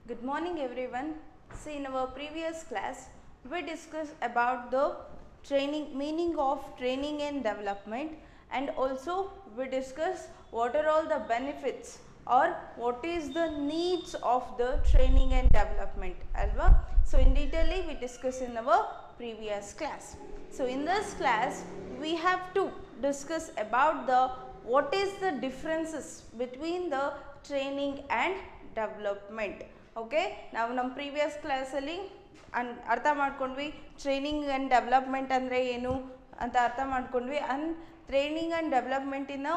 Good morning everyone. See, in our previous class we discussed about the meaning of training and development, and also we discussed what are all the benefits or what is the needs of the training and development alva. So in detail we discussed in our previous class. So in this class we have to discuss about the what is the differences between the training and development. Okay, ನಾವು ನಮ್ಮ previous ಕ್ಲಾಸಲ್ಲಿ ಅರ್ಥ ಮಾಡ್ಕೊಂಡ್ವಿ training and development ಅಂದರೆ ಏನು ಅಂತ ಅರ್ಥ ಮಾಡ್ಕೊಂಡ್ವಿ. ಆ್ಯಂಡ್ ಟ್ರೈನಿಂಗ್ ಆ್ಯಂಡ್ ಡೆವಲಪ್ಮೆಂಟಿನ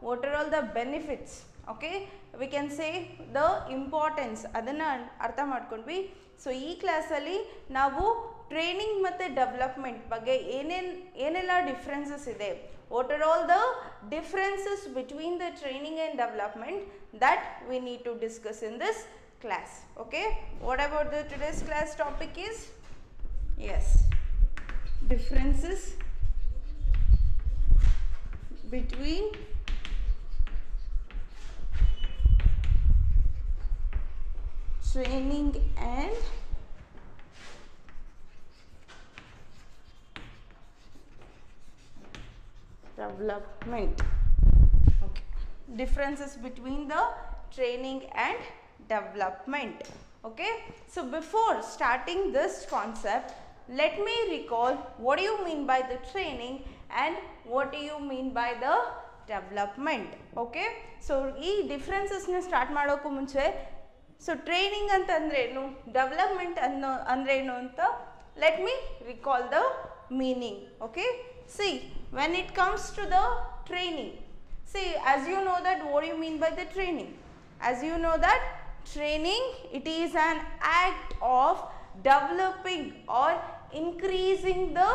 what are all the benefits, okay, we can say the importance, ಅದನ್ನು ಅರ್ಥ ಮಾಡ್ಕೊಂಡ್ವಿ. ಸೊ ಈ ಕ್ಲಾಸಲ್ಲಿ ನಾವು ಟ್ರೈನಿಂಗ್ ಮತ್ತು ಡೆವಲಪ್ಮೆಂಟ್ ಬಗ್ಗೆ ಏನೆಲ್ಲ ಡಿಫ್ರೆನ್ಸಸ್ ಇದೆ, what are all the differences between the training and development that we need to discuss in this class. Okay, what about the today's class topic is, yes, differences between training and development. Okay, differences between the training and development. Okay, so before starting this concept, let me recall what do you mean by the training and what do you mean by the development. Okay, so ee differences na start madoku munche, so training antandre enu, development andre enu anta let me recall the meaning. Okay, see, when it comes to the training, see, as you know that what do you mean by the training, as you know that training, it is an act of developing or increasing the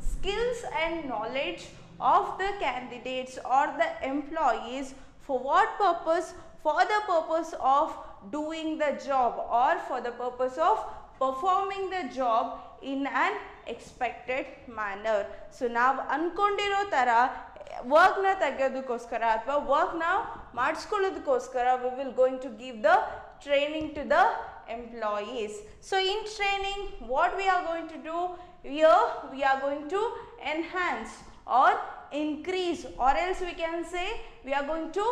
skills and knowledge of the candidates or the employees. For what purpose? For the purpose of doing the job or for the purpose of performing the job in an expected manner. So now ಅನ್ಕೊಂಡಿರೋ ಥರ ವರ್ಕ್ನ ತೆಗೆಯೋದಕ್ಕೋಸ್ಕರ ಅಥವಾ ವರ್ಕ್ನ ಮಾಡಿಸ್ಕೊಳ್ಳೋದಕ್ಕೋಸ್ಕರ we will going to give the training to the employees. So in training what we are going to do here, we are going to enhance or increase, or else we can say we are going to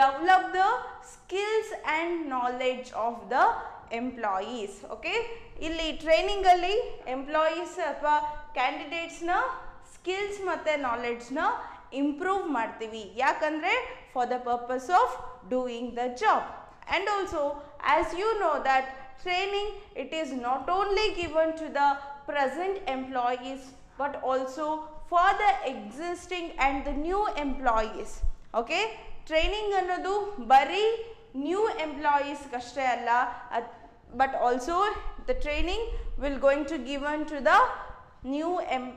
develop the skills and knowledge of the employees. Okay, ಇಲ್ಲಿ training ಅಲ್ಲಿ employees ಅಥವಾ candidates ನ skills ಮತ್ತೆ knowledge ನ improve ಮಾಡ್ತೀವಿ, ಯಾಕಂದ್ರೆ for the purpose of doing the job. And also, as you know that training, it is not only given to the present employees but also for the existing and the new employees. Okay, training ಅನ್ನೋದು ಬರೀ new employees ಕಷ್ಟೇ ಅಲ್ಲ, but also the training will going to given to the new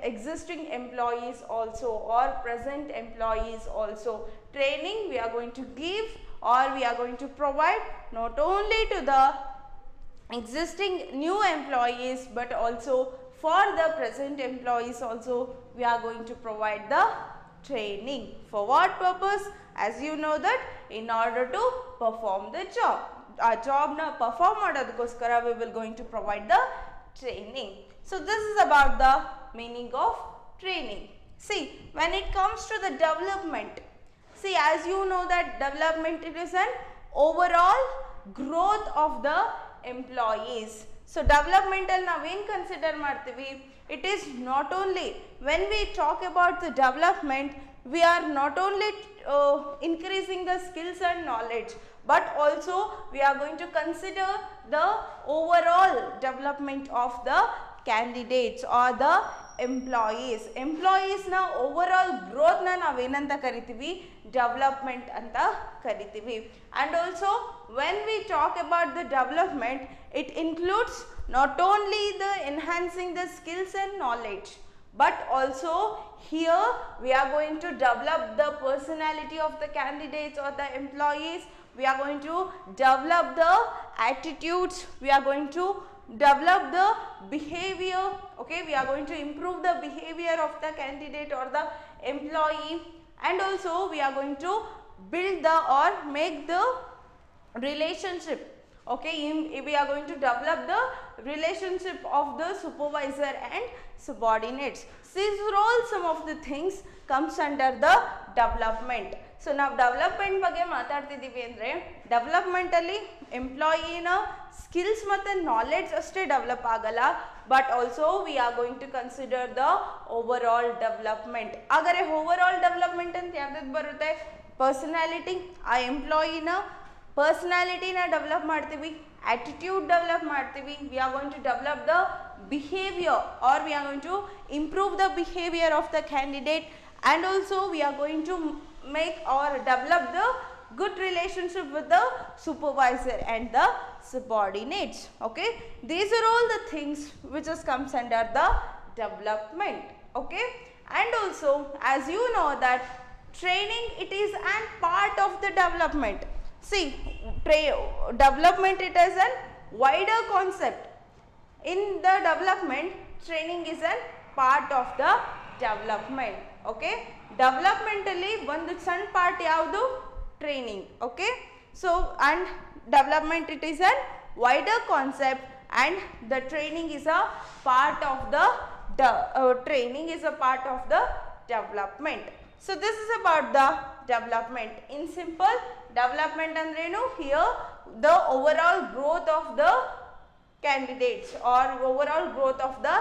existing employees also or present employees also. Training we are going to give or we are going to provide not only to the existing new employees but also for the present employees also we are going to provide the training. For what purpose? As you know that in order to perform the job, a job na perform madodakoskara we will going to provide the training. So this is about the meaning of training. See, when it comes to the development, see, as you know that development, it is an overall growth of the employees. So developmental now when consider martivi, it is not only when we talk about the development, we are not only increasing the skills and knowledge, but also we are going to consider the overall development of the candidates or the employees. Employees na overall growth na ನಾವು ಏನಂತ ಕರಿತೀವಿ, development ಅಂತ ಕರಿತೀವಿ. And also when we talk about the development, it includes not only the enhancing the skills and knowledge, but also here we are going to develop the personality of the candidates or the employees. We are going to develop the attitudes, we are going to develop the behavior. Okay, we are going to improve the behavior of the candidate or the employee, and also we are going to build the or make the relationship Okay, we are going to develop the relationship of the supervisor and subordinates. These are all some of the things comes under the development. So now development ಬಗ್ಗೆ ಮಾತಾಡ್ತಿದ್ದೀವಿ ಅಂದ್ರೆ development ಅಲ್ಲಿ ಎಂಪ್ಲಾಯಿನ skills ಮತ್ತೆ knowledge ಅಷ್ಟೇ develop ಆಗಲ್ಲ, but also we are going to consider the overall development. ಹಾಗಾದ್ರೆ overall development ಅಂತ ಯಾವ್ದು ಬರುತ್ತೆ? ಪರ್ಸನಾಲಿಟಿ, ಆ ಎಂಪ್ಲಾಯಿನ ಪರ್ಸನಾಲಿಟಿನ ಡೆವಲಪ್ ಮಾಡ್ತೀವಿ, attitude develop ಮಾಡ್ತೀವಿ, we are going to develop the behavior or we are going to improve the behavior of the candidate, and also we are going to make or develop the good relationship with the supervisor and the subordinates. Okay, these are all the things which is comes under the development. Okay, and also as you know that training, it is an part of the development. See, development, it is a wider concept. In the development, training is a part of the development. Okay, development alli ಒಂದು ಸಣ್ಣ part ಯಾವುದು? Training. Okay, so and development, it is a wider concept, and the training is a part of the training is a part of the development. So this is about the development. In simple, development andrenu, here the overall growth of the candidates or overall growth of the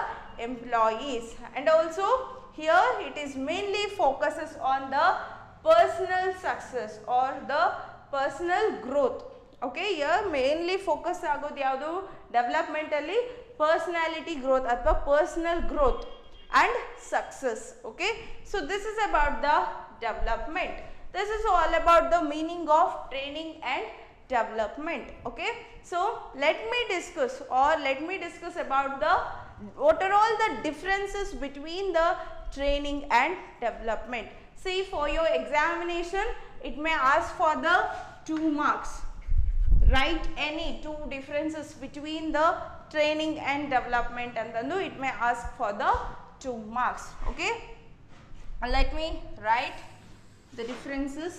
employees, and also here it is mainly focuses on the personal success or the personal growth. Okay, here mainly focus agodu yavadu development alli personality growth athwa personal growth and success. Okay, so this is about the development. This is all about the meaning of training and development. Okay, so let me discuss about the what are all the differences between the training and development. See, for your examination it may ask for the 2 marks. Write any 2 differences between the training and development, and then it may ask for the 2 marks. Okay, let me write the differences.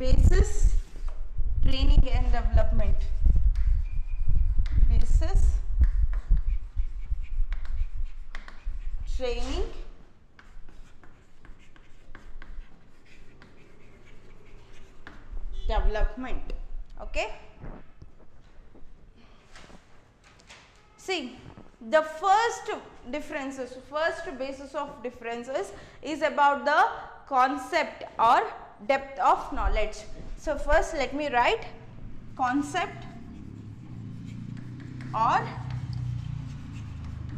Basis, training and development. Basis, training, development. Okay, see, the first basis of differences is about the concept or depth of knowledge. So first let me write concept or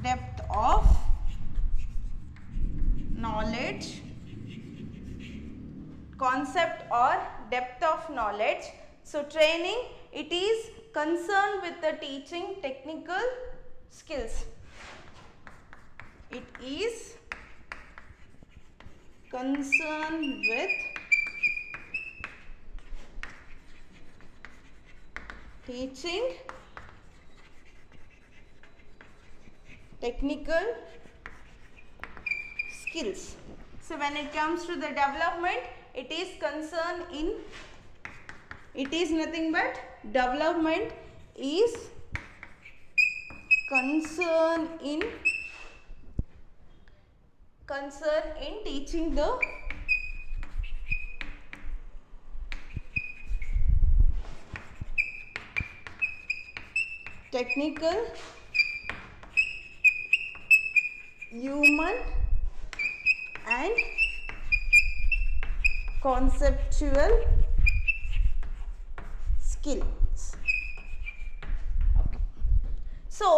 depth of knowledge. Concept or depth of knowledge. So training, it is concerned with the teaching technical skills. It is concerned with teaching technical skills. So when it comes to the development, it is concerned in, it is nothing but development is concern in teaching the technical, human and conceptual skills. Okay. So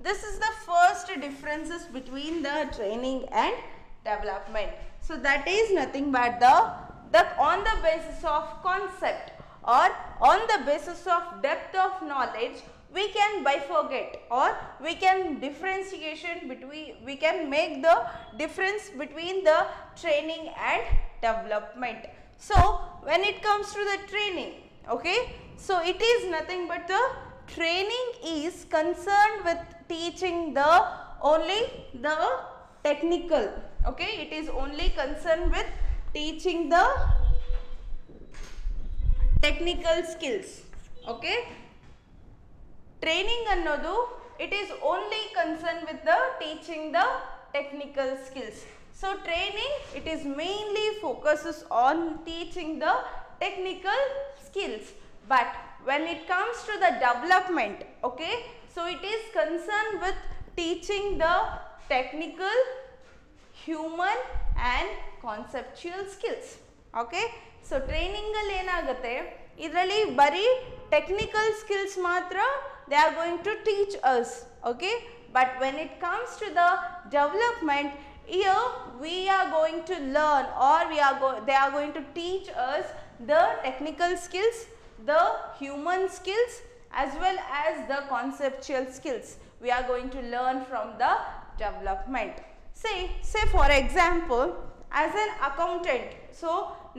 this is the first differences between the training and development. So that is nothing but the on the basis of concept or on the basis of depth of knowledge, we can bifurcate or we can make the difference between the training and development. So when it comes to the training, okay, so it is nothing but the training is concerned with teaching the only the technical, okay, it is only concerned with teaching the technical skills, okay. Training annodu, it is only concerned with the teaching the technical skills. So training, it is mainly focuses on teaching the technical skills, but when it comes to the development, okay, so it is concerned with teaching the technical, human and conceptual skills, okay. So training alli enagutte, idralli bari technical skills matra they are going to teach us, okay, but when it comes to the development, here we are going to learn, or they are going to teach us the technical skills, the human skills as well as the conceptual skills we are going to learn from the development. Say for example, as an accountant, so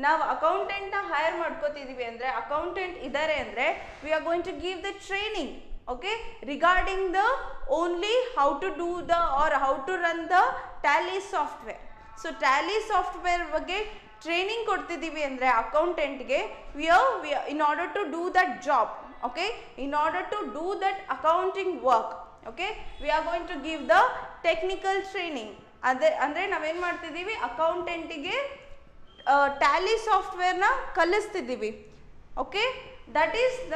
ನಾವು ಅಕೌಂಟೆಂಟ್ನ hire ಮಾಡ್ಕೋತಿದ್ದೀವಿ ಅಂದರೆ, accountant ಇದ್ದಾರೆ ಅಂದರೆ we are going to give the training, okay, regarding the only how to do the or how to run the tally software. So tally software ಬಗ್ಗೆ training ಕೊಡ್ತಿದ್ದೀವಿ ಅಂದರೆ ಅಕೌಂಟೆಂಟ್ಗೆ, we are in order to do that job, okay, in order to do that accounting work, okay, we are going to give the technical training. ಅಂದರೆ ನಾವೇನು ಮಾಡ್ತಿದ್ದೀವಿ, ಅಕೌಂಟೆಂಟಿಗೆ Tally ಸಾಫ್ಟ್ವೇರ್ನ ಕಲಿಸ್ತಿದ್ದೀವಿ, okay, that is the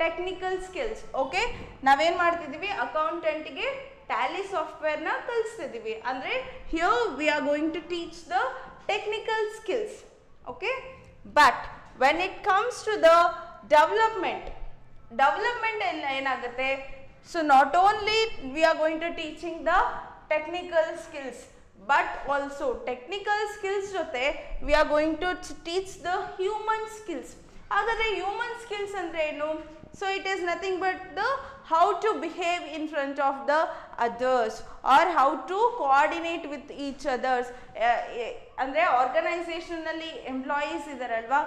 technical skills, okay. ನಾವೇನು ಮಾಡ್ತಿದ್ದೀವಿ, ಅಕೌಂಟೆಂಟಿಗೆ Tally ಸಾಫ್ಟ್ವೇರ್ನ ಕಲಿಸ್ತಿದ್ದೀವಿ ಅಂದರೆ here we are going to teach the technical skills, okay. But when it comes to the development ಎಲ್ಲ ಏನಾಗುತ್ತೆ, so not only we are going to teaching the technical skills, but also technical skills jote we are going to teach the human skills. Agare human skills andre enu, so it is nothing but the how to behave in front of the others or how to coordinate with each others. ಅಂದರೆ ಆರ್ಗನೈಸೇಷನಲ್ಲಿ employees ಇದ್ದಾರಲ್ವಾ,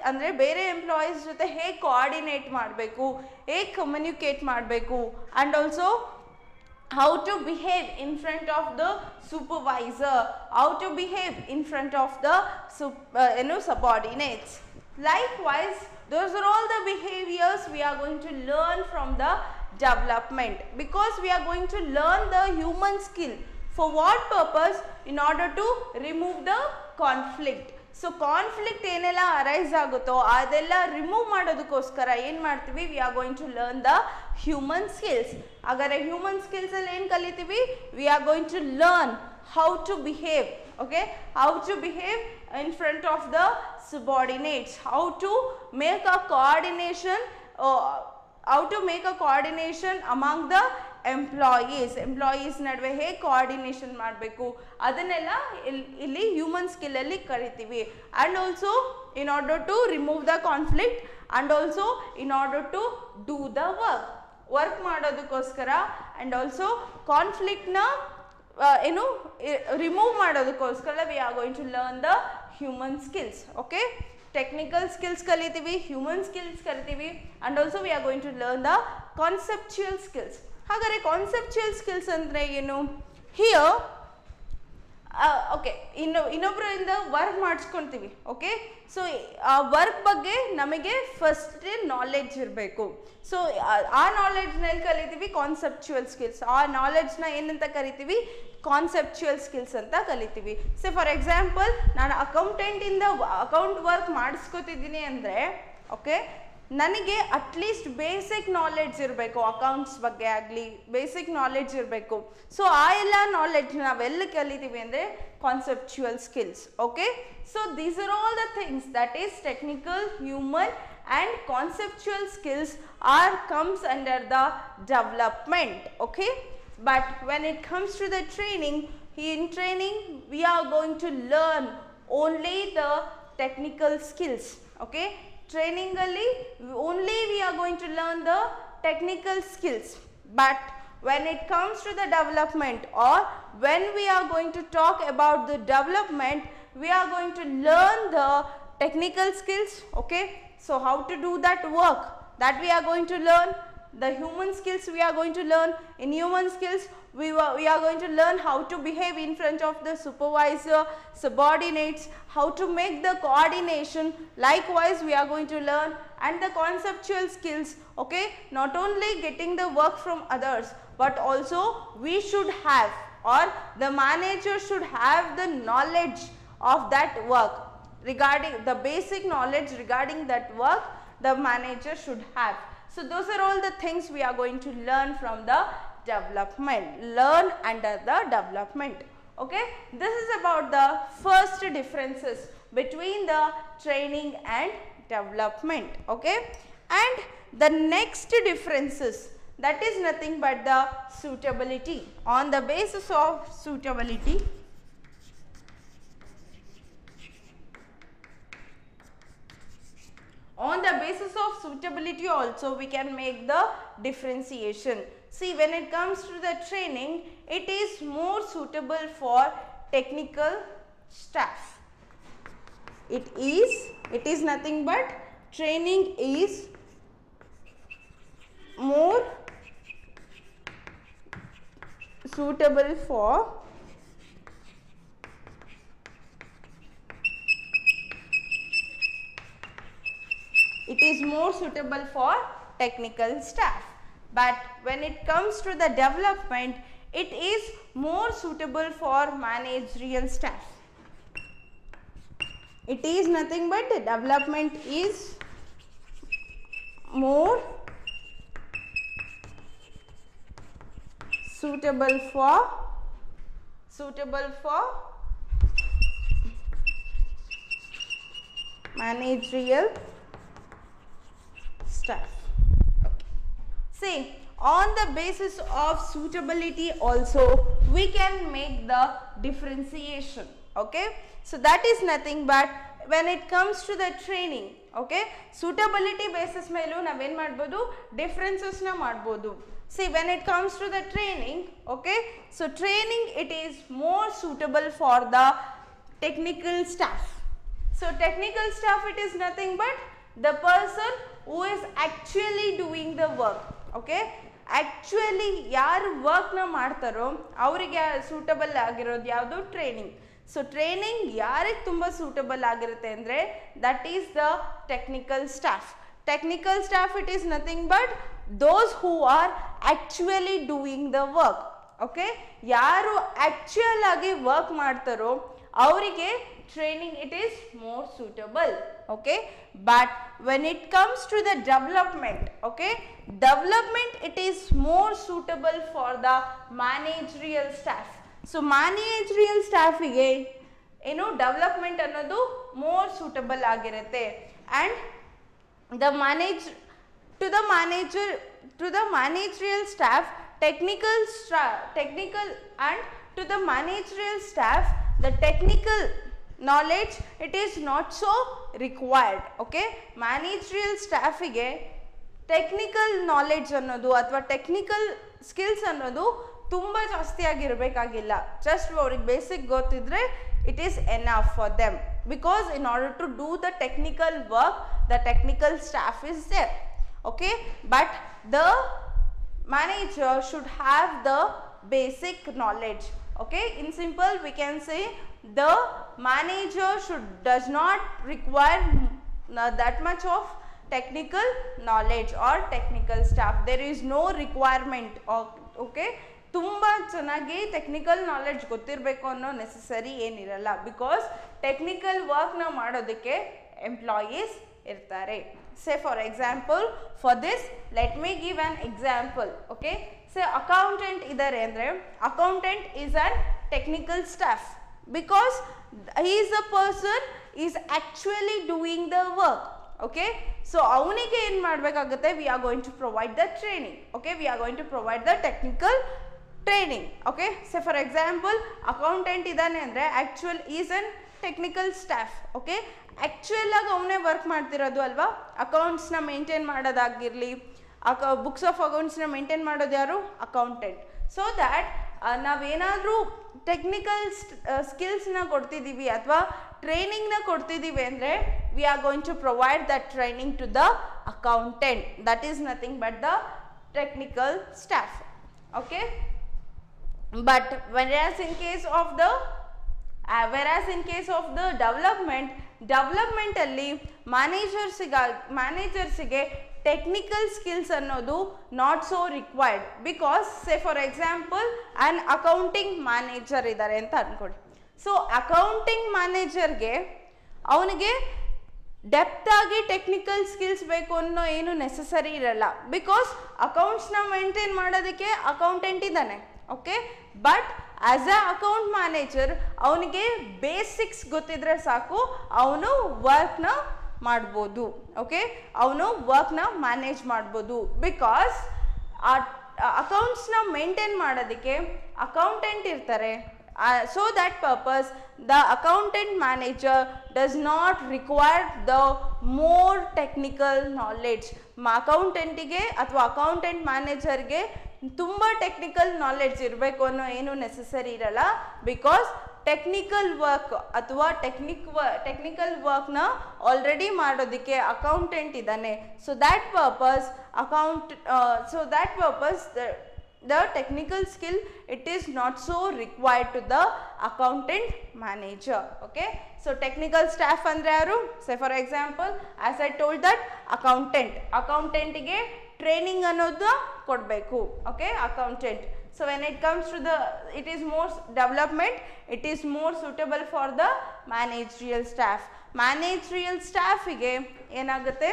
ಅಂದರೆ ಬೇರೆ employees ಜೊತೆ ಹೇಗೆ coordinate ಮಾಡಬೇಕು, ಹೇಗೆ communicate ಮಾಡಬೇಕು, and also how to behave in front of the supervisor, how to behave in front of the subordinates. Likewise, those are all the behaviors we are going to learn from the development, because we are going to learn the human skill. For what purpose? In order to remove the conflict. So conflict ಏನೆಲ್ಲ arise ಆಗುತ್ತೋ ಅದೆಲ್ಲ remove ಮಾಡೋದಕ್ಕೋಸ್ಕರ ಏನು ಮಾಡ್ತೀವಿ, we are going to learn the human skills. ಹಾಗಾದರೆ human ಸ್ಕಿಲ್ಸಲ್ಲಿ ಏನು ಕಲಿತೀವಿ, we are going to learn how to behave, okay, how to behave in front of the subordinates, how to make a coordination among the employees ನಡುವೆ ಹೇಗೆ coordination ಮಾಡಬೇಕು ಅದನ್ನೆಲ್ಲ ಇಲ್ಲಿ human ಸ್ಕಿಲ್ಲಲ್ಲಿ ಕರಿತೀವಿ. And also in order to remove the conflict and also in order to do the work ಮಾಡೋದಕ್ಕೋಸ್ಕರ and also ಕಾನ್ಫ್ಲಿಕ್ಟ್ನ remove ಮಾಡೋದಕ್ಕೋಸ್ಕರ we are going to learn the human skills. Okay, technical skills ಕಲಿತೀವಿ, human skills ಕಲಿತೀವಿ, and also we are going to learn the conceptual skills. ಹಾಗಾದರೆ conceptual skills ಅಂದರೆ ಏನು? Here okay, ಇನ್ನೊಬ್ಬರಿಂದ work ಮಾಡಿಸ್ಕೊತೀವಿ. Okay, so ಆ work ಬಗ್ಗೆ ನಮಗೆ ಫಸ್ಟ್ ನಾಲೆಡ್ಜ್ ಇರಬೇಕು. ಸೊ ಆ ನಾಲೆಡ್ಜ್ನಲ್ಲಿ ಕಲಿತೀವಿ ಕಾನ್ಸೆಪ್ಚುಯಲ್ ಸ್ಕಿಲ್ಸ್. ಆ ನಾಲೆಡ್ಜ್ನ ಏನಂತ ಕರಿತೀವಿ? ಕಾನ್ಸೆಪ್ಚುಯಲ್ ಸ್ಕಿಲ್ಸ್ ಅಂತ ಕಲಿತೀವಿ. ಸೊ ಫಾರ್ ಎಕ್ಸಾಂಪಲ್, ನಾನು ಅಕೌಂಟೆಂಟಿಂದ ಅಕೌಂಟ್ ವರ್ಕ್ ಮಾಡಿಸ್ಕೊತಿದ್ದೀನಿ ಅಂದರೆ, ಓಕೆ, ನನಗೆ ಅಟ್ಲೀಸ್ಟ್ ಬೇಸಿಕ್ ನಾಲೆಡ್ಜ್ ಇರಬೇಕು, ಅಕೌಂಟ್ಸ್ ಬಗ್ಗೆ ಆಗಲಿ ಬೇಸಿಕ್ ನಾಲೆಡ್ಜ್ ಇರಬೇಕು. ಸೊ ಆ ಎಲ್ಲ ನಾಲೆಡ್ಜ್ ನಾವೆಲ್ಲ ಕಲಿತೀವಿ ಅಂದರೆ conceptual skills. Okay, so these are all the things that is technical, human and conceptual skills comes under the development. Okay, but when it comes to the training, in training we are going to learn only the technical skills. Okay, training alli only we are going to learn the technical skills, but when it comes to the development, or when we are going to talk about the development, we are going to learn the technical skills. Okay, so how to do that work, that we are going to learn. The human skills we are going to learn. In human skills, we are going to learn how to behave in front of the supervisor, subordinates, how to make the coordination. Likewise, we are going to learn and the conceptual skills, okay, not only getting the work from others, but also we should have, or the manager should have the knowledge of that work, regarding the basic knowledge regarding that work the manager should have. So those are all the things we are going to learn from the development, learn under the development. Okay, this is about the first differences between the training and development. Okay, and the next differences, that is nothing but the suitability. On the basis of suitability, on the basis of suitability also we can make the differentiation. See, when it comes to the training, it is more suitable for technical staff. It is nothing but training is more suitable for technical staff. But when it comes to the development, it is more suitable for managerial staff. It is nothing but the development is more suitable for managerial staff. Okay. See, on the basis of suitability also we can make the differentiation. Okay, so that is nothing but when it comes to the training, okay, suitability basis melu naven madbodu differences na madbodu. See, when it comes to the training, okay, so training it is more suitable for the technical staff. So technical staff, it is nothing but the person who is actually doing the work. Okay, actually yaru work na ಮಾಡ್ತಾರೋ ಅವರಿಗೆ suitable ಆಗಿರೋದು ಯಾವುದು training. So training ಯಾರಿಗೆ ತುಂಬಾ suitable ಆಗಿರುತ್ತೆ ಅಂದ್ರೆ that is the technical staff. Technical staff, it is nothing but those who are actually doing the work. Okay, ಯಾರು actual ಆಗಿ work ಮಾಡ್ತಾರೋ ಅವರಿಗೆ training it is more suitable. Okay, but when it comes to the development, okay, development it is more suitable for the managerial staff. So managerial staff ಗೆ ಏನು development ಅನ್ನೋದು more suitable ಆಗಿರುತ್ತೆ. And the managerial staff, technical and to the managerial staff, the technical knowledge it is not so required. Okay, managerial staff ಗೆ technical knowledge ಅನ್ನೋದು ಅಥವಾ technical skills ಅನ್ನೋದು ತುಂಬಾ ಜಾಸ್ತಿ ಆಗಿರಬೇಕಾಗಿಲ್ಲ. just ಅವರಿಗೆ ಬೇಸಿಕ್ ಗೊತ್ತಿದ್ರೆ it is enough for them, because in order to do the technical work the technical staff is there. Okay, but the manager should have the basic knowledge. Okay, in simple we can say the manager does not require that much of technical knowledge or technical staff. There is no requirement of, okay, ತುಂಬಾ ಚೆನ್ನಾಗಿ technical knowledge ಗೊತ್ತಿರಬೇಕು ಅನ್ನೋ necessary ಏನಿರಲ್ಲ, because technical work ನ ಮಾಡೋದಕ್ಕೆ employees ಇರ್ತಾರೆ. ಸೇ for example, for this let me give an example. Okay, say accountant ಇದ್ದಾರೆ ಅಂದರೆ accountant is an technical staff, because he is a person is actually doing the work. Okay, so avunige ಏನು ಮಾಡಬೇಕಾಗುತ್ತೆ, we are going to provide the training. Okay, we are going to provide the technical training. Okay, so for example accountant idane andre actual is an technical staff. Okay, actual ಆಗಿ ಅವನೇ work ಮಾಡ್ತಿರೋದು ಅಲ್ವಾ, accounts ನ maintain ಮಾಡೋದಾಗಿರಲಿ, books of accounts ನ maintain ಮಾಡೋದು ಯಾರು, accountant. So that ನಾವೇನಾದರೂ ಟೆಕ್ನಿಕಲ್ ಸ್ಕಿಲ್ಸ್ನ ಕೊಡ್ತಿದ್ದೀವಿ ಅಥವಾ ಟ್ರೈನಿಂಗ್ನ ಕೊಡ್ತಿದ್ದೀವಿ ಅಂದರೆ we are going to provide that training to the accountant. That is nothing but the technical staff. Okay, but whereas in case of the development ಅಲ್ಲಿ ಮ್ಯಾನೇಜರ್ಸಿಗೆ ಟೆಕ್ನಿಕಲ್ ಸ್ಕಿಲ್ಸ್ ಅನ್ನೋದು not so required. Because say for example an accounting manager ಇದ್ದಾರೆ ಅಂತ ಅನ್ಕೊಳ್ಳಿ. So accounting ಮ್ಯಾನೇಜರ್ಗೆ ಅವನಿಗೆ depth ಆಗಿ technical skills ಬೇಕು ಅನ್ನೋ ಏನು ನೆಸಸರಿ ಇರಲ್ಲ. ಬಿಕಾಸ್ ಅಕೌಂಟ್ಸ್ನ ಮೇಂಟೈನ್ ಮಾಡೋದಕ್ಕೆ ಅಕೌಂಟೆಂಟ್ ಇದ್ದಾನೆ. Okay, but as a account manager ಅವನಿಗೆ ಬೇಸಿಕ್ಸ್ ಗೊತ್ತಿದ್ರೆ ಸಾಕು, ಅವನು ವರ್ಕ್ನ ಮಾಡ್ಬೋದು. ಓಕೆ, ಅವನು ವರ್ಕ್ನ ಮ್ಯಾನೇಜ್ ಮಾಡ್ಬೋದು. ಬಿಕಾಸ್ ಅಕೌಂಟ್ಸ್ನ ಮೇಂಟೈನ್ ಮಾಡೋದಕ್ಕೆ ಅಕೌಂಟೆಂಟ್ ಇರ್ತಾರೆ. So that purpose the accountant manager does not require the more technical knowledge. ಅಕೌಂಟೆಂಟಿಗೆ ಅಥವಾ ಅಕೌಂಟೆಂಟ್ ಮ್ಯಾನೇಜರ್ಗೆ ತುಂಬ ಟೆಕ್ನಿಕಲ್ ನಾಲೆಡ್ಜ್ ಇರಬೇಕು ಅನ್ನೋ ಏನು ನೆಸಸರಿ ಇರಲ್ಲ. ಬಿಕಾಸ್ ಟೆಕ್ನಿಕಲ್ ವರ್ಕ್ ಅಥವಾ ಟೆಕ್ನಿಕಲ್ ವರ್ಕ್ನ ಆಲ್ರೆಡಿ ಮಾಡೋದಕ್ಕೆ ಅಕೌಂಟೆಂಟ್ ಇದ್ದಾನೆ. So that purpose the technical skill, it is not so required to the accountant manager. Okay, so technical staff andre yaru? Say for example, as I told that accountant ge training anodu kodbeku. Okay, accountant. So when it comes to the it is more development, it is more suitable for the managerial staff ge enagutte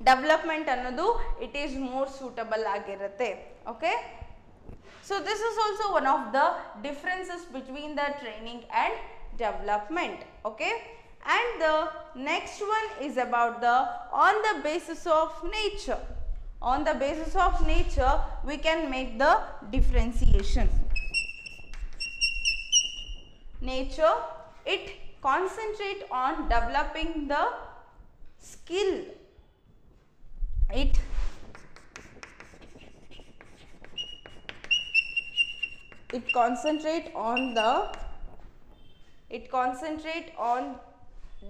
development ಅನ್ನೋದು it is more suitable ಆಗಿರುತ್ತೆ. Okay, so this is also one of the differences between the training and development. Okay, and the next one is about the on the basis of nature. On the basis of nature we can make the differentiation. Nature, it concentrate on developing the skill. It concentrate on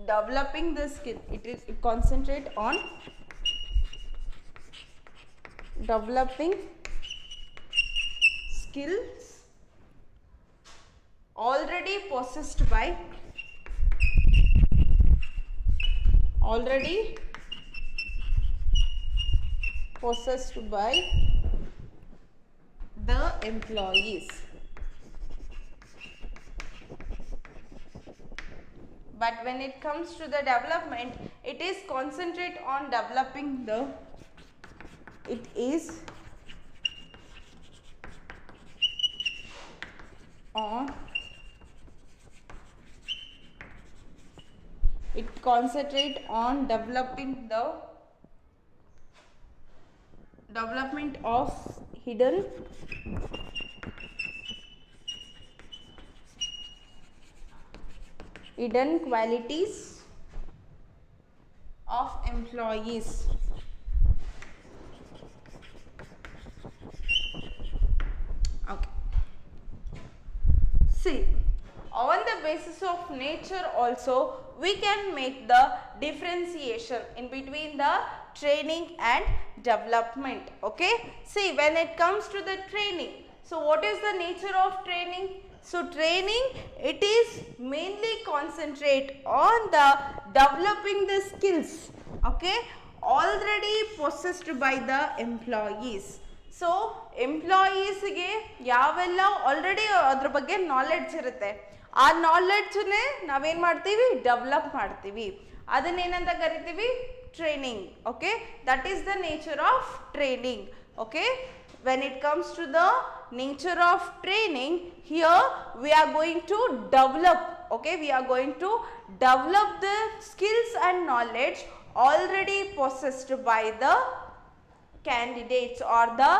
developing the skill. It concentrate on developing skills already possessed by the employees. But when it comes to the development, it is concentrate on developing the development of hidden qualities of employees. Okay, see, on the basis of nature also we can make the differentiation in between the training and development. Okay, see, when it comes to the training, so what is the nature of training? So training, it is mainly concentrate on the developing the skills, okay, already possessed by the employees. So employees ge yavella already adra bagge knowledge irutte, ಆ ನಾಲೆಡ್ಜ್ನೇ ನಾವೇನು ಮಾಡ್ತೀವಿ, develop ಮಾಡ್ತೀವಿ. ಅದನ್ನೇನಂತ ಕರಿತೀವಿ, training. Okay, that is the nature of training. Okay, when it comes to the nature of training, here we are going to develop. Okay, we are going to develop the skills and knowledge already possessed by the candidates or the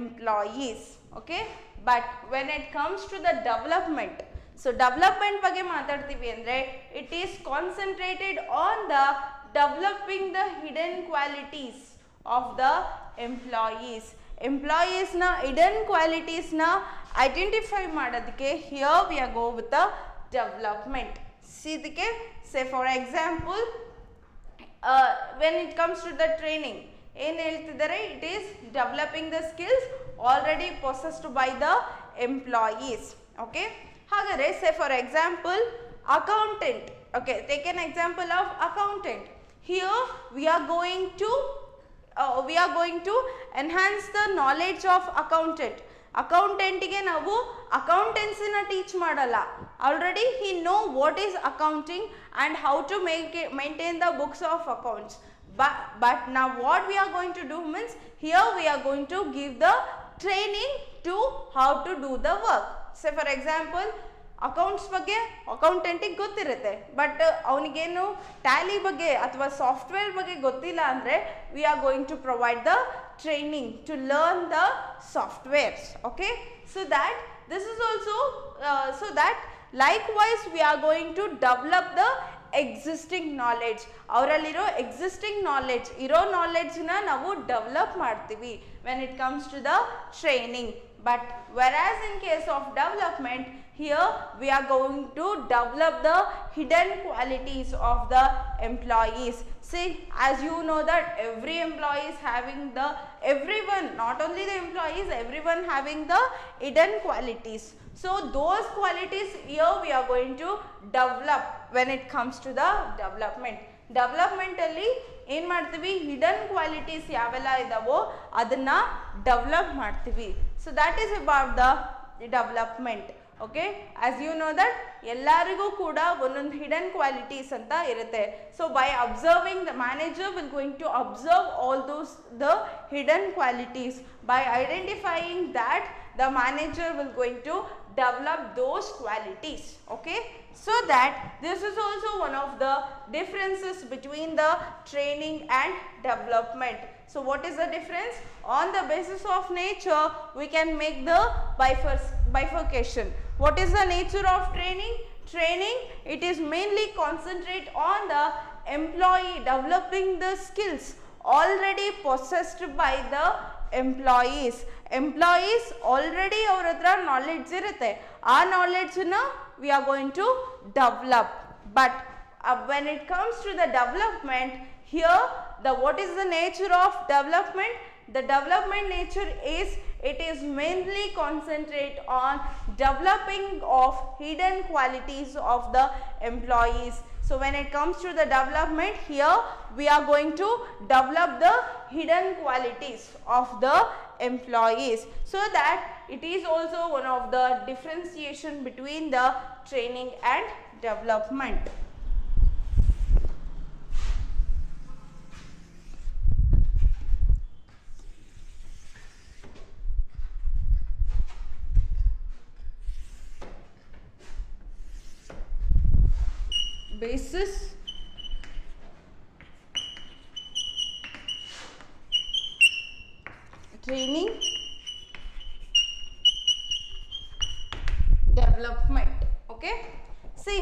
employees. Okay, but when it comes to the development, so development ಬಗ್ಗೆ ಮಾತಾಡ್ತೀವಿ ಅಂದ್ರೆ it is concentrated on the developing the hidden qualities of the employees. Employees na hidden qualities na identify ಮಾಡೋದಕ್ಕೆ here we are go with the development. See ಇದಕ್ಕೆ, say for example, when it comes to the training ಏನು ಹೇಳ್ತಿದ್ದಾರೆ, it is developing the skills already possessed by the employees. Okay, hagare say for example accountant. Okay, take an example of accountant. Here we are going to enhance the knowledge of accountant. ಅಕೌಂಟೆಂಟಿಗೆ ನಾವು ಅಕೌಂಟೆನ್ಸಿನ teach ಮಾಡಲ್ಲ. Already he know what is accounting and how to maintain the books of accounts. But now what we are going to do means, here we are going to give the training to how to do the work. Say for example accounts ಬಗ್ಗೆ ಅಕೌಂಟೆಂಟಿಗೆ ಗೊತ್ತಿರುತ್ತೆ, but ಅವನಿಗೇನು Tally ಬಗ್ಗೆ ಅಥವಾ software ಬಗ್ಗೆ ಗೊತ್ತಿಲ್ಲ ಅಂದರೆ we are going to provide the training to learn the softwares. Okay, so that this is also so that likewise we are going to develop the existing knowledge. ಅವರಲ್ಲಿರೋ existing knowledge ಇರೋ knowledge-ನ ನಾವು develop ಮಾಡ್ತೀವಿ when it comes to the training. But whereas in case of development, here we are going to develop the hidden qualities of the employees. See, as you know that every employee is having the, everyone, not only the employees, everyone having the hidden qualities. So those qualities here we are going to develop when it comes to the development. Development alli ಏನು ಮಾಡ್ತೀವಿ, hidden qualities ಯಾವೆಲ್ಲ ಇದಾವೋ ಅದನ್ನ develop ಮಾಡ್ತೀವಿ. So that is about the development. Okay, as you know that ಎಲ್ಲರಿಗೂ ಕೂಡ ಒಂದೊಂದು hidden qualities ಅಂತ ಇರುತ್ತೆ. So by observing the manager will going to observe all those the hidden qualities. By identifying that the manager will going to develop those qualities. Okay, so that this is also one of the differences between the training and development. So what is the difference? On the basis of nature we can make the bifurcation. What is the nature of training? Training, it is mainly concentrate on the employee developing the skills already possessed by the employees. Employees already ಅವ್ರ ಹತ್ರ knowledge ಇರುತ್ತೆ, ಆ ನಾಲೆಡ್ಜನ್ನ we are going to develop. But when it comes to the development, here what is the nature of development? The development nature is, it is mainly concentrate on developing of hidden qualities of the employees. So when it comes to the development, here we are going to develop the hidden qualities of the employees. So that it is also one of the differentiation between the training and development. Basis, training, development. Okay, see,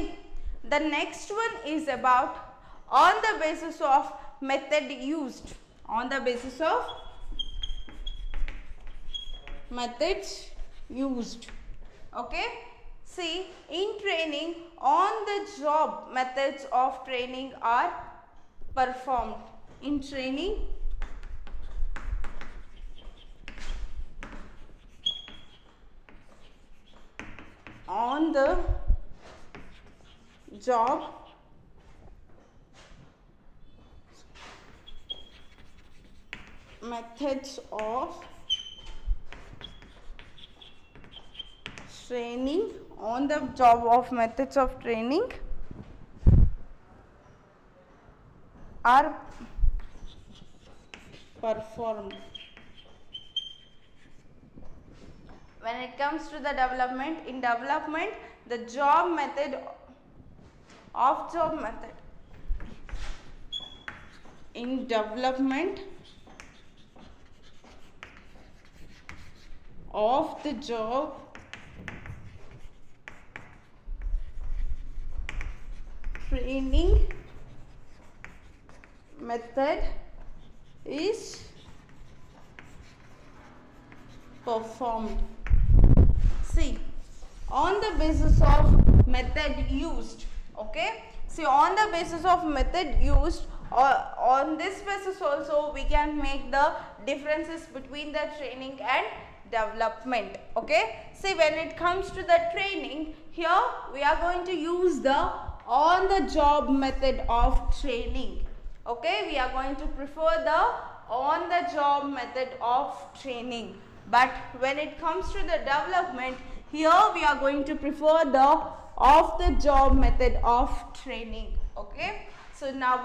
the next one is about on the basis of method used. On the basis of methods used. Okay, see, in training, on the job methods of training are performed. In training, on the job methods of training, on the job of methods of training are performed. When it comes to the development, in development, the job method in development of the job training method is performed. See, on the basis of method used. Okay, see, on the basis of method used, or on this basis also we can make the differences between the training and development. Okay, see, when it comes to the training, here we are going to use the on the job method of training. Okay, we are going to prefer the on the job method of training, but when it comes to the development, here we are going to prefer the off the job method of training. Okay, so now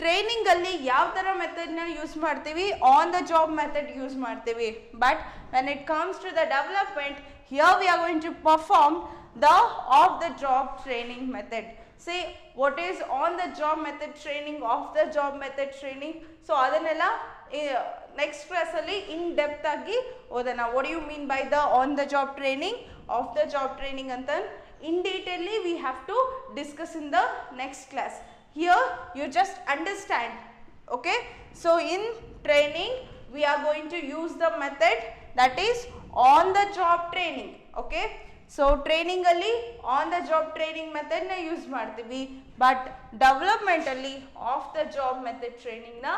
training ಅಲ್ಲಿ ಯಾವ ತರ method ನ use ಮಾಡ್ತೀವಿ, on the job method use ಮಾಡ್ತೀವಿ. But when it comes to the development, here we are going to perform the off the job training method. See what is on the job method training, off the job method training, so ಅದನ್ನೆಲ್ಲ next class ಅಲ್ಲಿ in depth ಆಗಿ ಓದೋಣ. What you mean by the on the job training, off the job training ಅಂತ in ಡೀಟೇಲಿ we have to discuss in the next class. Here you just understand. Okay, so in training we are going to use the method that is on the job training. Okay, so training alli on the job training method na use ಮಾಡ್ತೀವಿ, but development alli off the job method training na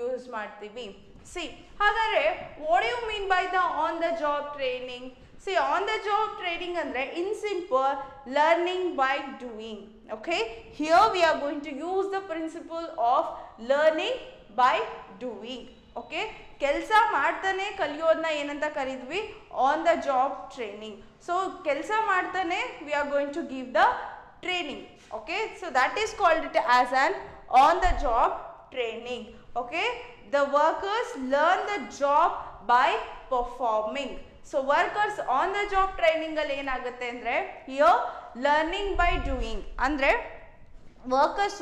use ಮಾಡ್ತೀವಿ. See, ಹಾಗಾದ್ರೆ what do you mean by the on the job training? See, on the job training andre in simple learning by doing. Okay, here we are going to use the principle of learning by doing. Okay, ಕೆಲಸ ಮಾಡ್ತಾನೆ ಕಲಿಯೋದನ್ನ ಏನಂತ ಕರೀದ್ವಿ, on the job training. So ಕೆಲಸ ಮಾಡ್ತಾನೆ we are going to give the training. Okay, so that is called it as an on the job training. Okay, the workers learn the job by performing. So workers on the job training ಅಲ್ಲಿ ಏನಾಗುತ್ತೆ ಅಂದರೆ, here learning by doing ಅಂದರೆ workers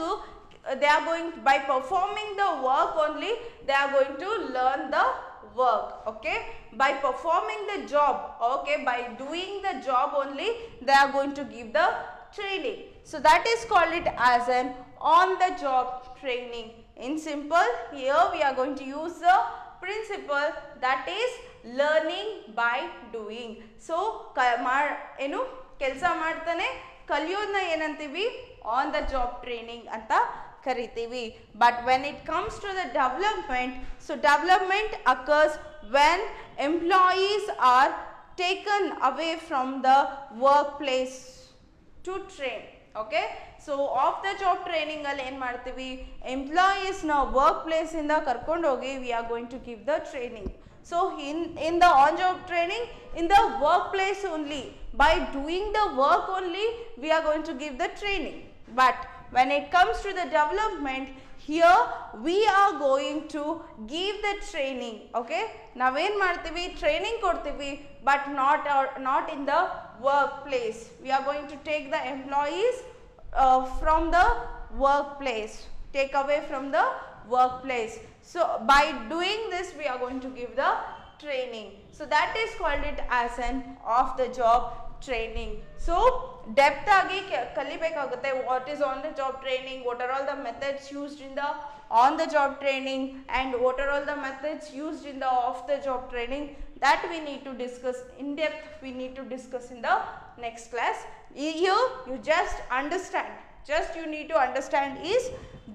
they are going by performing the work only they are going to learn the work. Okay, by performing the job, okay, by doing the job only they are going to give the training. So that is called it as an on the job training. In simple, here we are going to use the principle that is learning by doing. So ಏನು ಕೆಲಸ ಮಾಡ್ತಾನೆ ಕಲಿಯೋದನ್ನ ಏನಂತೀವಿ, on the job training ಅಂತ ಕರಿತೀವಿ. But when it comes to the development, so development occurs when employees are taken away from the work place to train. Okay, so off the job training ಅಲ್ಲಿ ಏನು ಮಾಡ್ತೀವಿ, ಎಂಪ್ಲಾಯೀಸ್ನ work ಪ್ಲೇಸಿಂದ ಕರ್ಕೊಂಡು ಹೋಗಿ we are going to give the training. So in the on job training, in the workplace only, by doing the work only we are going to give the training. But when it comes to the development, here we are going to give the training. Okay, ನಾವೇನು ಮಾಡ್ತೀವಿ, training ಕೊಡ್ತೀವಿ, but not in the workplace. We are going to take the employees from the workplace, take away from the workplace. So by doing this we are going to give the training. So that is called it as an off the job training. So depth agi kalibekagutte, what is on the job training, what are all the methods used in the on the job training, and what are all the methods used in the off the job training, that we need to discuss in depth, we need to discuss in the next class. Here you just understand, just you need to understand is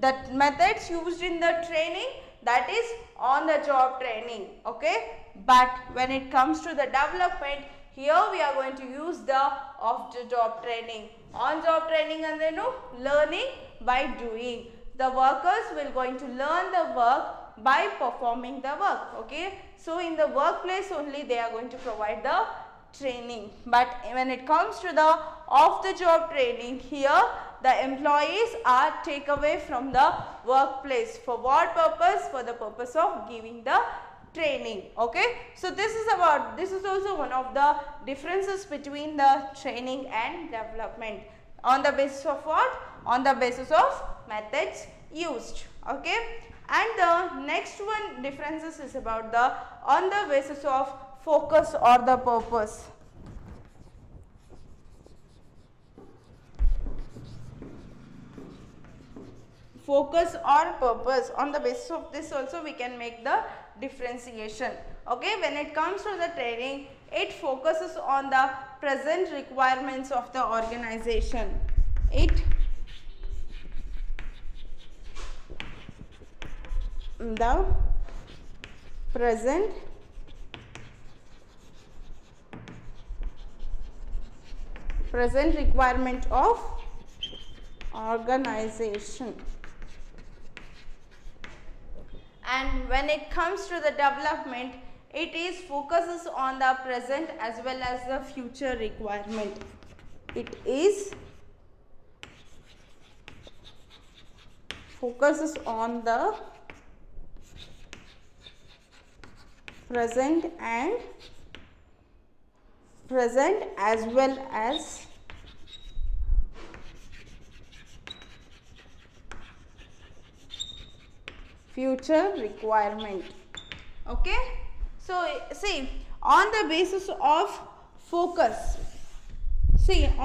that methods used in the training, that is on the job training. Okay, but when it comes to the development, here we are going to use the off the job training. On job training andrenu learning by doing. The workers will going to learn the work by performing the work. Okay, so in the workplace only they are going to provide the training. But when it comes to the off the job training, here the employees are take away from the workplace. For what purpose? For the purpose of giving the training. Okay, so this is also one of the differences between the training and development. On the basis of what? On the basis of methods used. Okay, and the next one differences is about the on the basis of focus or the purpose. Focus or purpose, on the basis of this also we can make the differentiation. Okay, when it comes to the training, it focuses on the present requirements of the organization. It the present present requirement of organization. And when it comes to the development, it is focuses on the present as well as the future requirement. It is focuses on the present as well as future requirement. Okay, so see, on the basis of focus,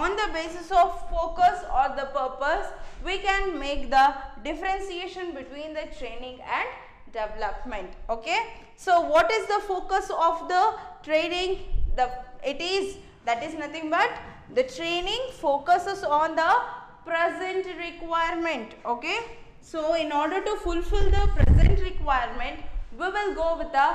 on the basis of focus or the purpose, we can make the differentiation between the training and development. Okay, so what is the focus of the training? That is nothing but the training focuses on the present requirement. Okay, so in order to fulfill the present requirement, we will go with the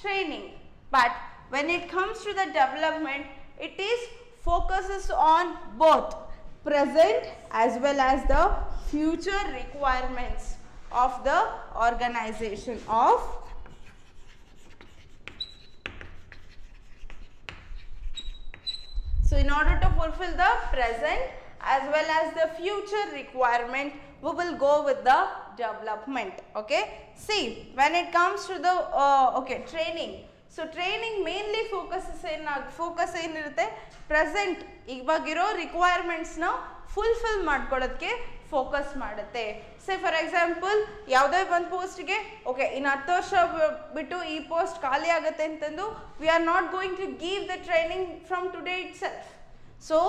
training. But when it comes to the development, it is focuses on both present as well as the future requirements of the organization So in order to fulfill the present as well as the future requirement, we will go with the development. Okay, see, when it comes to the training, so training mainly focuses in present ಇವಗಿರೋ requirements ನ fulfill ಮಾಡ್ಕೊಳ್ಳೋದಕ್ಕೆ focus ಮಾಡುತ್ತೆ. ಸೇ for example ಯಾವುದೇ ಒಂದು ಪೋಸ್ಟ್ಗೆ okay ಇನ್ನು 10 ವರ್ಷ ಬಿಟ್ಟು ಈ ಪೋಸ್ಟ್ ಖಾಲಿ ಆಗುತ್ತೆ ಅಂತಂದು we are not going to give the training from today itself. So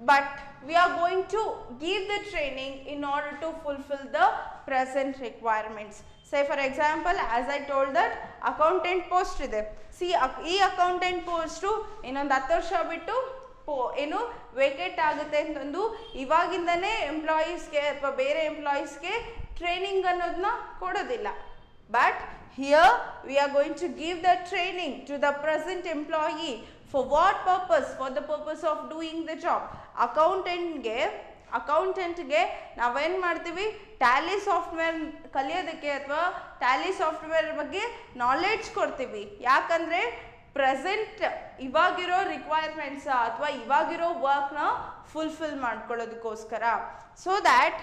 but we are going to give the training in order to fulfill the present requirements. Say for example, as I told that accountant post ide, see ee accountant post ಇನ್ನೊಂದು 10 ವರ್ಷ ಬಿಟ್ಟು ಏನು vacate ಆಗುತ್ತೆ ಅಂತಂದು ಇವಾಗಿಂದನೇ ಎಂಪ್ಲಾಯೀಸ್ಗೆ ಅಥವಾ ಬೇರೆ ಎಂಪ್ಲಾಯೀಸ್ಗೆ training ಅನ್ನೋದನ್ನ ಕೊಡೋದಿಲ್ಲ. But here we are going to give the training to the present employee. For what purpose? For the purpose of doing the job. ಅಕೌಂಟೆಂಟ್ಗೆ ನಾವೇನು ಮಾಡ್ತೀವಿ, ಟ್ಯಾಲಿ ಸಾಫ್ಟ್ವೇರ್ ಕಲಿಯೋದಕ್ಕೆ ಅಥವಾ ಟ್ಯಾಲಿ ಸಾಫ್ಟ್ವೇರ್ ಬಗ್ಗೆ ನಾಲೆಡ್ಜ್ ಕೊಡ್ತೀವಿ. ಯಾಕಂದರೆ ಪ್ರೆಸೆಂಟ್ ಇವಾಗಿರೋ ರಿಕ್ವೈರ್ಮೆಂಟ್ಸ್ ಅಥವಾ ಇವಾಗಿರೋ ವರ್ಕ್ನ ಫುಲ್ಫಿಲ್ ಮಾಡ್ಕೊಳ್ಳೋದಕ್ಕೋಸ್ಕರ. So that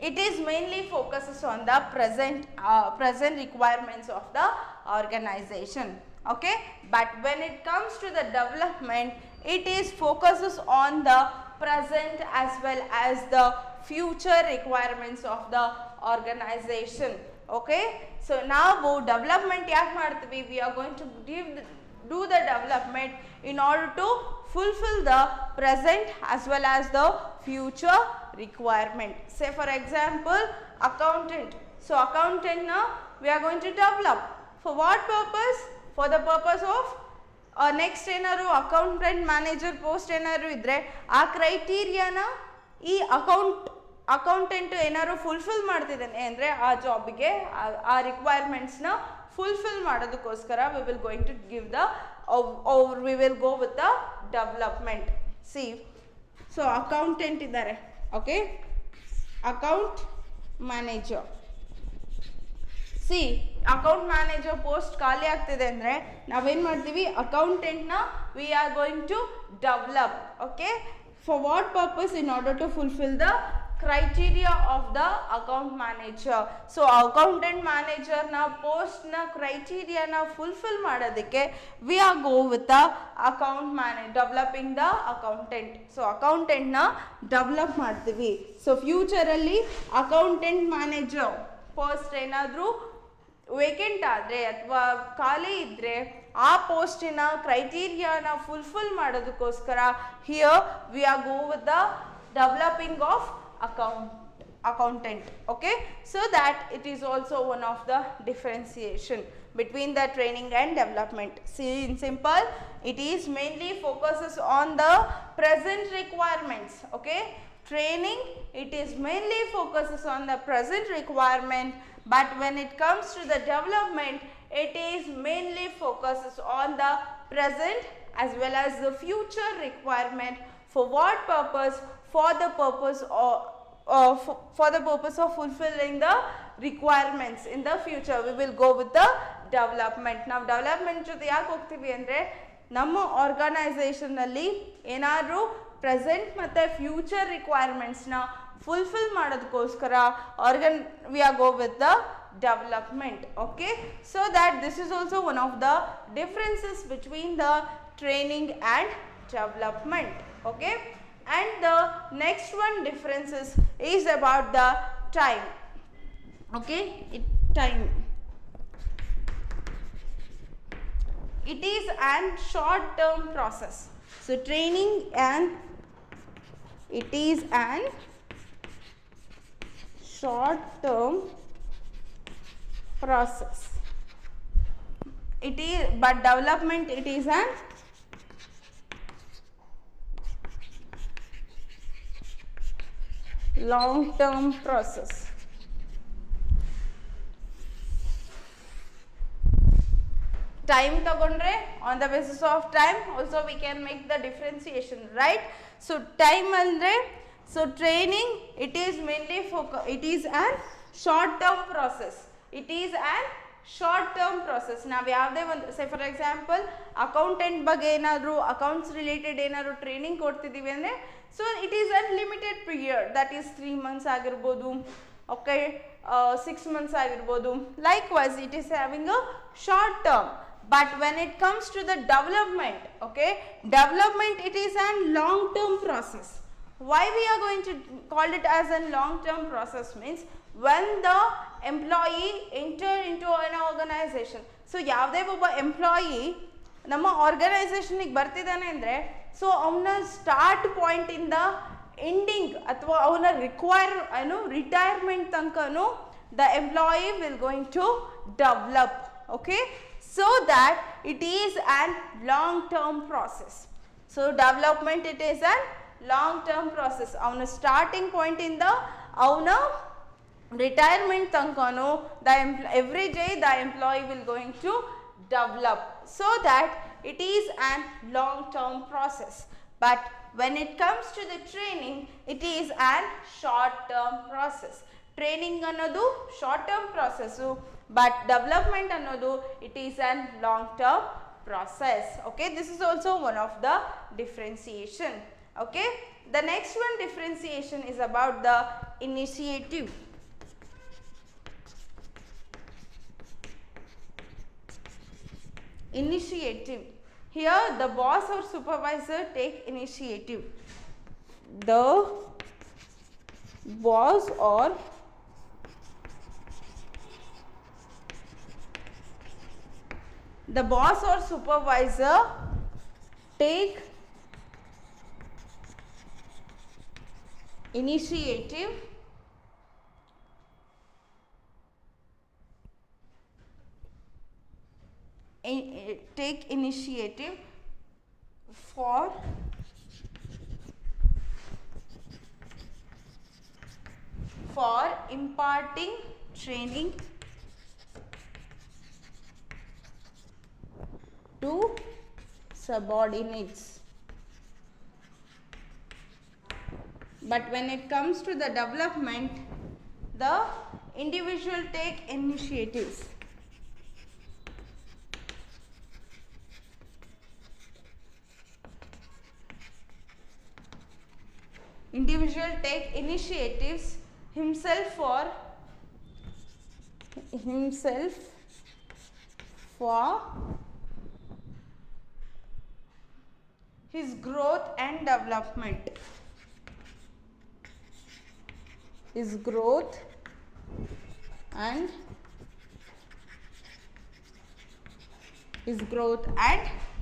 it is mainly focuses on the present requirements of the organization. Okay, but when it comes to the development, it is focuses on the present as well as the future requirements of the organization. Okay, so now development yak martivi, we are going to do the development in order to fulfill the present as well as the future requirement. Say for example, accountant. So accountant now we are going to develop. For what purpose? For the purpose of next ಏನಾರು accountant manager post ಏನಾದ್ರು ಇದ್ರೆ ಆ ಕ್ರೈಟೀರಿಯಾನ ಈ accountant ಏನಾದ್ರು fulfil ಮಾಡ್ತಿದ್ದಾನೆ ಅಂದರೆ ಆ ಜಾಬಿಗೆ ಆ ರಿಕ್ವೈರ್ಮೆಂಟ್ಸ್ನ ಫುಲ್ಫಿಲ್ ಮಾಡೋದಕ್ಕೋಸ್ಕರ we will going to give the or we will go with the development. See, so accountant ಇದ್ದಾರೆ, okay, account manager. See account manager post ಖಾಲಿ ಆಗ್ತಿದೆ ಅಂದರೆ ನಾವೇನು ಮಾಡ್ತೀವಿ, ಅಕೌಂಟೆಂಟ್ನ we are going to develop. Okay, for what purpose? In order to fulfil the criteria of the account manager. So accountant manager na post na criteria na fulfill ಮಾಡೋದಕ್ಕೆ we are go with the account manager, developing the accountant. So accountant na develop ಮಾಡ್ತೀವಿ. So future ಅಲ್ಲಿ accountant manager post ಏನಾದರೂ vacant ಆದರೆ ಅಥವಾ ಖಾಲಿ ಇದ್ದರೆ ಆ ಪೋಸ್ಟಿನ ಕ್ರೈಟೀರಿಯಾನ fulfil ಮಾಡೋದಕ್ಕೋಸ್ಕರ here we R go with the developing of accountant. Okay, so that it is also one of the differentiation between the training and development. See, in simple, it is mainly focuses on the present requirements. Okay, training, it is mainly focuses on the present requirement, but when it comes to the development, it is mainly focuses on the present as well as the future requirement. For what purpose? For the purpose of fulfilling the requirements in the future. We will go with the development. Now development jothe yaake hogtivi andre namma organization alli enadru present matte future requirements na fulfill ಮಾಡೋದಕ್ಕೋಸ್ಕರ we are go with the development. Okay, so that this is also one of the differences between the training and development. Okay, and the next one differences is about the time. Okay, time. It is an short term process. So training and it is an short term process. It is, but development it is an long term process. Time tagondre, on the basis of time also we can make the differentiation, right? So time andre, so training it is mainly it is an short term process. It is an short term process. Now yavade one, say for example accountant ಬಗ್ಗೆ ಏನಾದರೂ accounts related ಏನಾದರೂ training ಕೊಡ್ತಿದೀವಿ ಅಂದ್ರೆ, so it is a limited period, that is 3 months ಆಗಿರಬಹುದು, okay, 6 months ಆಗಿರಬಹುದು. Likewise it is having a short term. But when it comes to the development, okay, development it is a long term process. Why we are going to call it as a long term process means when the employee enter into an organization. So yavade obba employee nama organization ಗೆ ಬರ್ತಿದಾನೆ ಅಂದ್ರೆ, so ಅವನ start point ಇಂದ ending ಅಥವಾ ಅವನ retirement ತನಕನು the employee will going to develop. Okay, so that it is an long term process. So development it is a long term process. Avana starting point inda avana retirement tankano every day the employee will going to develop, so that it is an long term process. But when it comes to the training, it is an short term process. Training another short term process, but development another it is a long term process. Okay, this is also one of the differentiation. Okay, the next one differentiation is about the initiative. Initiative, here the boss or supervisor take initiative. The boss or supervisor take initiative for imparting training to subordinates. But when it comes to the development, the individual take initiatives. Individual take initiatives himself for his growth and development. His growth and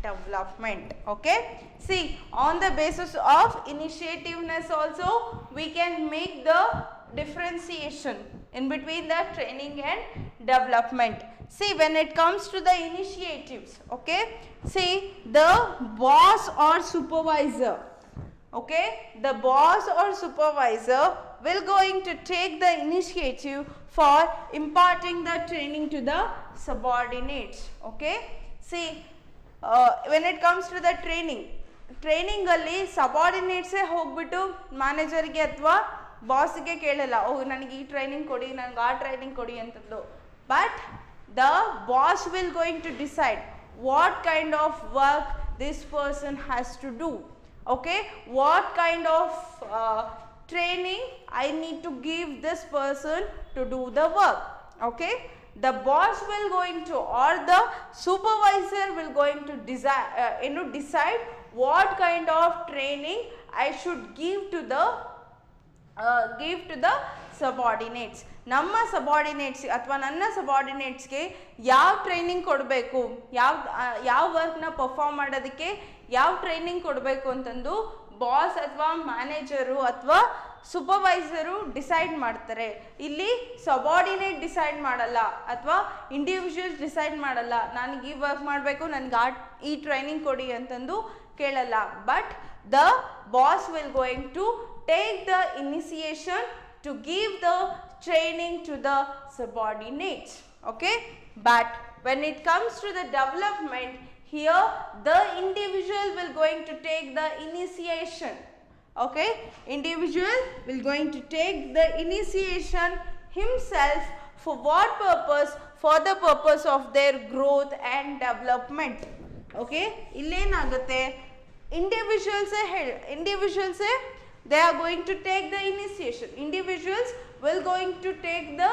development. Okay, see, on the basis of initiativeness also we can make the differentiation in between the training and development. See, when it comes to the initiatives, okay, see, the boss or supervisor, okay, the boss or supervisor will going to take the initiative for imparting the training to the subordinates. Okay, see, when it comes to the training ಅಲ್ಲಿ ಸಬಾರ್ಡಿನೇಟ್ಸೇ ಹೋಗ್ಬಿಟ್ಟು ಮ್ಯಾನೇಜರ್ಗೆ ಅಥವಾ ಬಾಸ್ಗೆ ಕೇಳಲ್ಲ, ಓ ನನಗೆ ಈ training ಕೊಡಿ, ನನಗೆ ಆ training ಕೊಡಿ ಅಂತಂದು. But the boss will going to decide what kind of work this person has to do, okay, what kind of training I need to give this person to do the work, okay. The boss will going to, or the supervisor will going to decide what kind of training I should give to the subordinates. ನಮ್ಮ subordinates ಅಥವಾ ನನ್ನ ಸಬಾರ್ಡಿನೇಟ್ಸ್ಗೆ ಯಾವ training ಕೊಡಬೇಕು, ಯಾವ ವರ್ಕ್ನ perform ಮಾಡೋದಕ್ಕೆ ಯಾವ training ಕೊಡಬೇಕು ಅಂತಂದು ಬಾಸ್ ಅಥವಾ ಮ್ಯಾನೇಜರು ಅಥವಾ ಸೂಪರ್ವೈಸರು ಡಿಸೈಡ್ ಮಾಡ್ತಾರೆ. ಇಲ್ಲಿ ಸಬಾರ್ಡಿನೇಟ್ ಡಿಸೈಡ್ ಮಾಡಲ್ಲ ಅಥವಾ ಇಂಡಿವಿಜುವಲ್ಸ್ ಡಿಸೈಡ್ ಮಾಡಲ್ಲ, ನನಗೆ ಈ ವರ್ಕ್ ಮಾಡಬೇಕು, ನನಗೆ ಈ ಟ್ರೈನಿಂಗ್ ಕೊಡಿ ಅಂತಂದು ಕೇಳಲ್ಲ. But the boss will going to take the initiation to give the training to the subordinates, okay. But when it comes to the development, here the individual will going to take the initiation, okay. Individual will going to take the initiation himself. For what purpose? For the purpose of their growth and development, okay. Illenagutte individuals they are going to take the initiation. Individuals will going to take the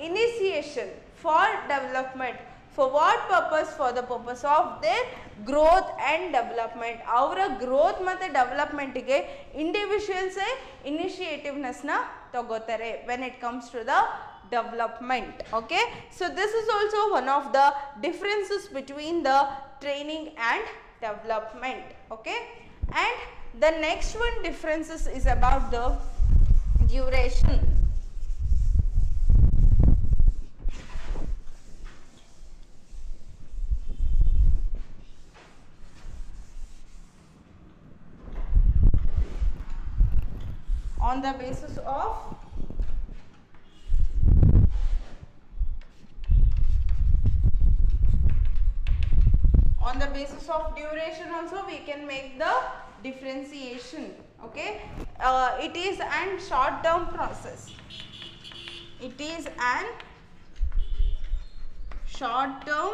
initiation for development. For what purpose? For the purpose of their growth and development. Avara growth matte development ge individuals initiativeness na tagotare when it comes to the development, okay. So this is also one of the differences between the training and development, okay. And the next one differences is about the duration. On the basis of duration also we can make the differentiation, okay. It is an short term process. It is an short term